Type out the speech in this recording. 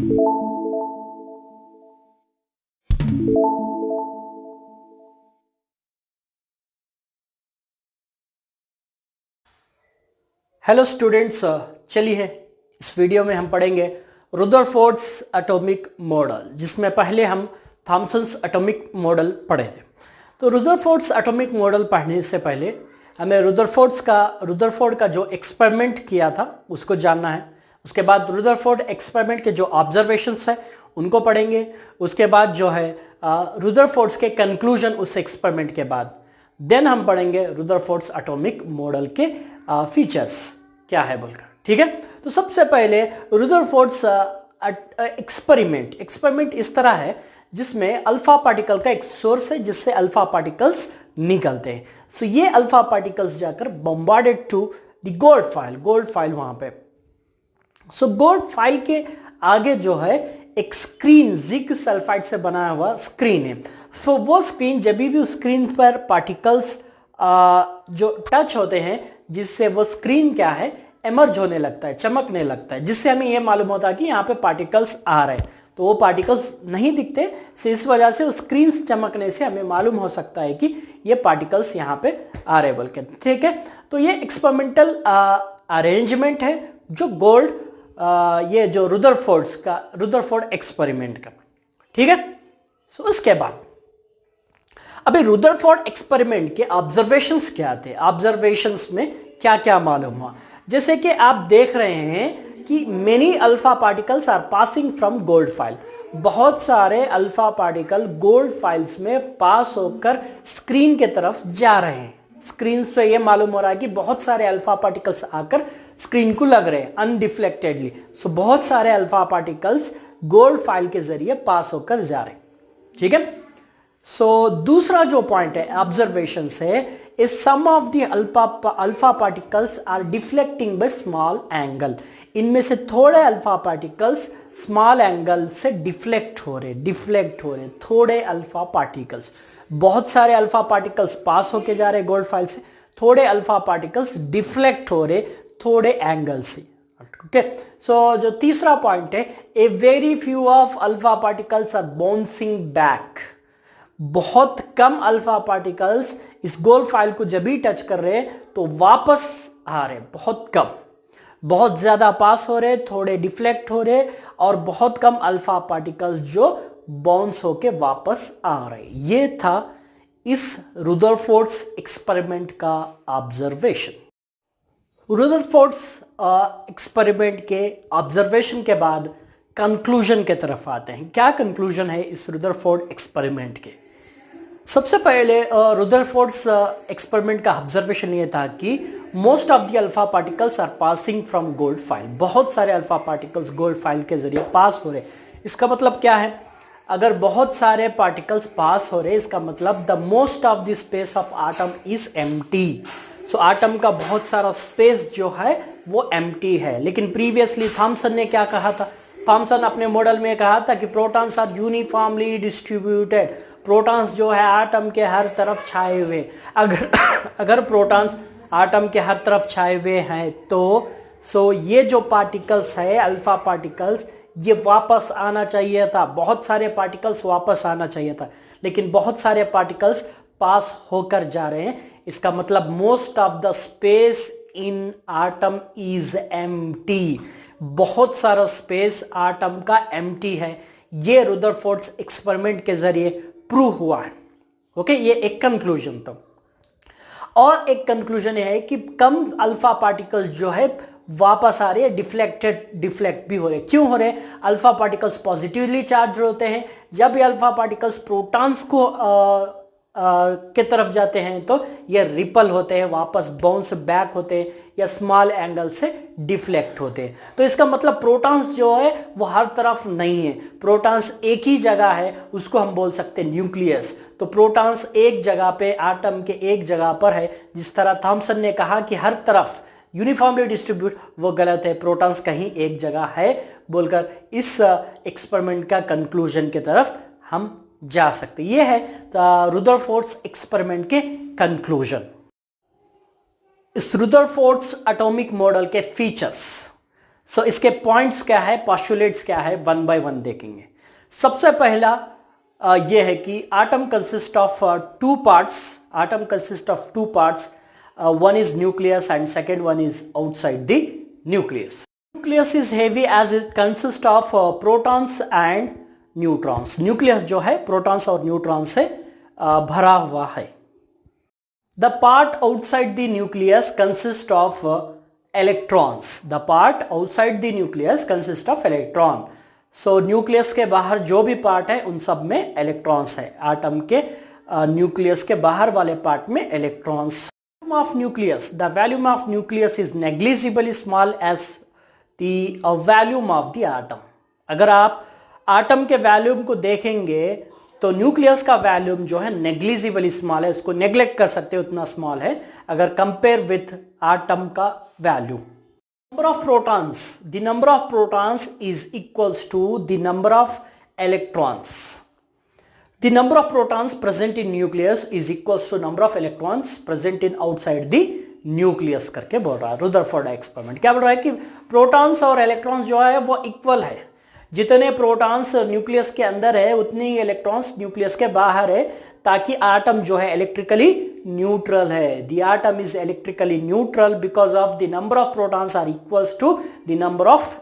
Hello students, चलिए इस video में हम पढ़ेंगे रुदरफोर्ड्स एटॉमिक मॉडल, जिसमें पहले हम थॉमसन्स एटॉमिक मॉडल पढ़े थे। तो रुदरफोर्ड्स एटॉमिक मॉडल पढ़ने से पहले हमें रुदरफोर्ड का जो एक्सपेरिमेंट किया था उसको जानना है। उसके बाद रुदरफोर्ड एक्सपेरिमेंट के जो ऑब्जर्वेशंस है उनको पढ़ेंगे। उसके बाद जो है रुदरफोर्ड्स के कंक्लूजन उस एक्सपेरिमेंट के बाद देन हम पढ़ेंगे रुदरफोर्ड्स एटॉमिक मॉडल के फीचर्स क्या है बोलकर। ठीक है, तो सबसे पहले रुदरफोर्ड्स एक्सपेरिमेंट इस तरह है जिसमें अल्फा पार्टिकल का एक सोर्स है जिससे अल्फा पार्टिकल्स निकलते हैं। सो ये अल्फा पार्टिकल्स जाकर bombarded to the gold foil वहां पे। सो गोल्ड फाइल के आगे जो है एक स्क्रीन, जिंक सल्फाइड से बना हुआ स्क्रीन है। सो वो स्क्रीन, जब भी उस स्क्रीन पर पार्टिकल्स जो टच होते हैं, जिससे वो स्क्रीन क्या है, एमर्ज होने लगता है, चमकने लगता है, जिससे हमें यह मालूम होता है कि यहाँ पे पार्टिकल्स आ रहे हैं। तो वो पार्टिकल्स नहीं दिखते, से इस वजह से उस स्क्रीन चमकने से हमें मालूम हो सकता है कि ये पार्टिकल्स यहाँ पे आ रहे बोल के। ठीक है, तो ये एक्सपेरिमेंटल अरेंजमेंट है जो ये जो रुदरफोर्ड एक्सपेरिमेंट का। ठीक है, सो उसके बाद अभी रुदरफोर्ड एक्सपेरिमेंट के ऑब्जर्वेशंस क्या थे, ऑब्जर्वेशंस में क्या क्या मालूम हुआ। जैसे कि आप देख रहे हैं कि many alpha particles are passing from gold foil. बहुत सारे अल्फा पार्टिकल गोल्ड फाइल्स में पास होकर स्क्रीन के तरफ जा रहे हैं। स्क्रीन से ये मालूम हो रहा है कि बहुत सारे अल्फा पार्टिकल्स आकर स्क्रीन को लग रहे हैं अनडिफ्लेक्टेडली। सो बहुत सारे अल्फा पार्टिकल्स गोल्ड फाइल के जरिए पास होकर जा रहे हैं। ठीक है, सो दूसरा जो पॉइंट है ऑब्जर्वेशन से, is some of the alpha particles are deflecting by small angle. इनमें से थोड़े अल्फा पार्टिकल्स स्मॉल एंगल से डिफ्लेक्ट हो रहे थोड़े अल्फा पार्टिकल्स। बहुत सारे अल्फा पार्टिकल्स पास होके जा रहे गोल्ड फाइल से, थोड़े अल्फा पार्टिकल्स डिफ्लेक्ट हो रहे थोड़े एंगल से। ओके, सो जो तीसरा पॉइंट है, a very few of alpha particles are bouncing back. बहुत कम अल्फा पार्टिकल्स इस गोल्ड फाइल को जब भी टच कर रहे तो वापस आ रहे, बहुत कम। बहुत ज्यादा पास हो रहे, थोड़े डिफ्लेक्ट हो रहे, और बहुत कम अल्फा पार्टिकल्स जो बाउंस होके वापस आ रहे। ये था इस रुदरफोर्ड्स एक्सपेरिमेंट का ऑब्जर्वेशन। रुदरफोर्ड्स एक्सपेरिमेंट के ऑब्जर्वेशन के बाद कंक्लूजन के तरफ आते हैं। क्या कंक्लूजन है इस रुदरफोर्ड एक्सपेरिमेंट के? सबसे पहले रुदरफोर्ड्स एक्सपेरिमेंट का ऑब्जर्वेशन ये था कि most of the alpha particles are passing from gold foil. बहुत सारे अल्फा पार्टिकल्स गोल्ड फाइल के जरिए पास हो रहे। इसका मतलब क्या है? अगर बहुत सारे पार्टिकल्स पास हो रहे, इसका मतलब the most of the space of atom is empty. So atom का बहुत सारा स्पेस जो है वो एम्प्टी है। लेकिन प्रीवियसली थॉमसन ने क्या कहा था? थॉमसन अपने मॉडल में कहा था कि protons are uniformly distributed. Protons जो है आटम के हर तरफ छाए हुए। अगर प्रोटॉन्स आटम के हर तरफ छाए हुए हैं तो ये जो पार्टिकल्स है, अल्फा पार्टिकल्स, ये वापस आना चाहिए था। बहुत सारे पार्टिकल्स वापस आना चाहिए था, लेकिन बहुत सारे पार्टिकल्स पास होकर जा रहे हैं। इसका मतलब most of the space in atom is empty. बहुत सारा स्पेस आटम का एम्प्टी है। ये रुदरफोर्ड्स एक्सपेरिमेंट के जरिए प्रूव हुआ है। ओके, ये एक कंक्लूजन था। और एक कंक्लूजन है कि कम अल्फा पार्टिकल जो है वापस आ रहे हैं, डिफ्लेक्ट भी हो रहे। क्यों हो रहे? अल्फा पार्टिकल्स पॉजिटिवली चार्ज होते हैं। जब भी अल्फा पार्टिकल्स प्रोटॉन्स को के तरफ जाते हैं तो ये रिपल होते हैं, वापस बाउंस बैक होते हैं, या स्मॉल एंगल से डिफ्लेक्ट होते हैं। तो इसका मतलब प्रोटॉन्स जो है वो हर तरफ नहीं है। प्रोटॉन्स एक ही जगह है, उसको हम बोल सकते हैं न्यूक्लियस। तो प्रोटॉन्स एक जगह पे, आटम के एक जगह पर है। जिस तरह थॉमसन ने कहा कि हर तरफ यूनिफॉर्मली डिस्ट्रीब्यूट, वो गलत है। प्रोटॉन्स कहीं एक जगह है बोलकर इस एक्सपेरिमेंट का कंक्लूजन की तरफ हम जा सकते। ये है रुदरफोर्ड्स एक्सपेरिमेंट के कंक्लूजन। इस रुदरफोर्ड्स एटॉमिक मॉडल के फीचर्स। सो इसके पॉइंट्स क्या है, पोस्टुलेट्स क्या है, वन बाय वन देखेंगे। सबसे पहला ये है कि atom consist of two parts, atom consist of two parts, one is nucleus and second one is outside the nucleus. Nucleus is heavy as it consists of protons and neutrons. Nucleus जो है protons और neutrons से भरा हुआ है। The part outside the nucleus consists of electrons. The part outside the nucleus consists of electron. So nucleus के बाहर जो भी part है उन सब में electrons है। atom के nucleus के बाहर वाले part में electrons। Of nucleus, the volume of nucleus is negligibly small as the volume of the atom. अगर आप आटम के वैल्यूम को देखेंगे तो न्यूक्लियस का वैल्यूम जो है नेग्लिजिबली स्मॉल है, इसको नेग्लेक्ट कर सकते हो, उतना स्मॉल है अगर कंपेयर विथ आटम का value. Number of protons, the number of protons is equals to the number of electrons. The number of protons present in nucleus is equals to number of electrons present in outside the nucleus करके बोल रहा है Rutherford experiment. क्या बोल रहा है कि protons और इलेक्ट्रॉन्स जो है वो इक्वल है, जितने प्रोटॉन्स न्यूक्लियस के अंदर है उतने ही इलेक्ट्रॉन्स न्यूक्लियस के बाहर है, ताकि आटम जो है इलेक्ट्रिकली न्यूट्रल है। The atom is electrically neutral because of the number of protons are equals to the number of